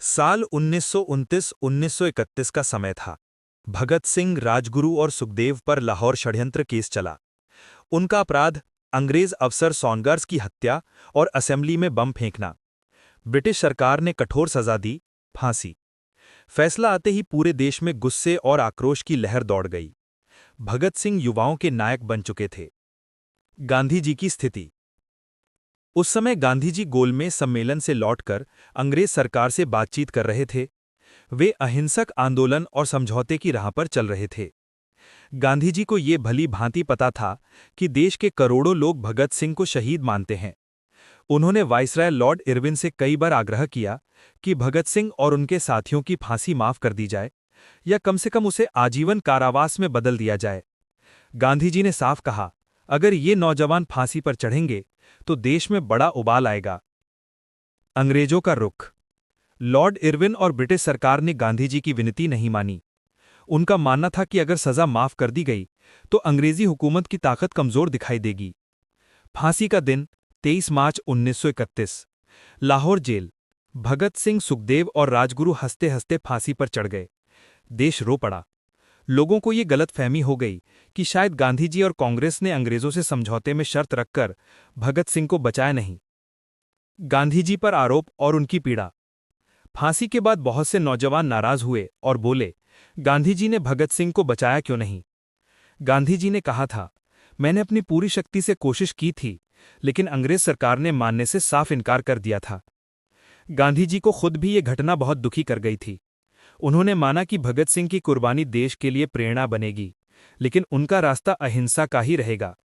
साल 1929-1931 का समय था। भगत सिंह, राजगुरु और सुखदेव पर लाहौर षड्यंत्र केस चला। उनका अपराध अंग्रेज अफसर सॉन्गर्स की हत्या और असेंबली में बम फेंकना। ब्रिटिश सरकार ने कठोर सजा दी, फांसी। फैसला आते ही पूरे देश में गुस्से और आक्रोश की लहर दौड़ गई। भगत सिंह युवाओं के नायक बन चुके थे। गांधी जी की स्थिति। उस समय गांधी जी गोलमेज सम्मेलन से लौटकर अंग्रेज सरकार से बातचीत कर रहे थे। वे अहिंसक आंदोलन और समझौते की राह पर चल रहे थे। गांधी जी को ये भली भांति पता था कि देश के करोड़ों लोग भगत सिंह को शहीद मानते हैं। उन्होंने वाइसराय लॉर्ड इरविन से कई बार आग्रह किया कि भगत सिंह और उनके साथियों की फांसी माफ कर दी जाए या कम से कम उसे आजीवन कारावास में बदल दिया जाए। गांधी जी ने साफ कहा, अगर ये नौजवान फांसी पर चढ़ेंगे तो देश में बड़ा उबाल आएगा। अंग्रेजों का रुख। लॉर्ड इरविन और ब्रिटिश सरकार ने गांधी जी की विनती नहीं मानी। उनका मानना था कि अगर सजा माफ कर दी गई तो अंग्रेजी हुकूमत की ताकत कमजोर दिखाई देगी। फांसी का दिन 23 मार्च 1931। लाहौर जेल। भगत सिंह, सुखदेव और राजगुरु हंसते हंसते फांसी पर चढ़ गए। देश रो पड़ा। लोगों को ये गलतफहमी हो गई कि शायद गांधी जी और कांग्रेस ने अंग्रेजों से समझौते में शर्त रखकर भगत सिंह को बचाया नहीं। गांधी जी पर आरोप और उनकी पीड़ा। फांसी के बाद बहुत से नौजवान नाराज हुए और बोले, गांधी जी ने भगत सिंह को बचाया क्यों नहीं? गांधी जी ने कहा था, मैंने अपनी पूरी शक्ति से कोशिश की थी, लेकिन अंग्रेज सरकार ने मानने से साफ इनकार कर दिया था। गांधी जी को खुद भी ये घटना बहुत दुखी कर गई थी। उन्होंने माना कि भगत सिंह की कुर्बानी देश के लिए प्रेरणा बनेगी, लेकिन उनका रास्ता अहिंसा का ही रहेगा।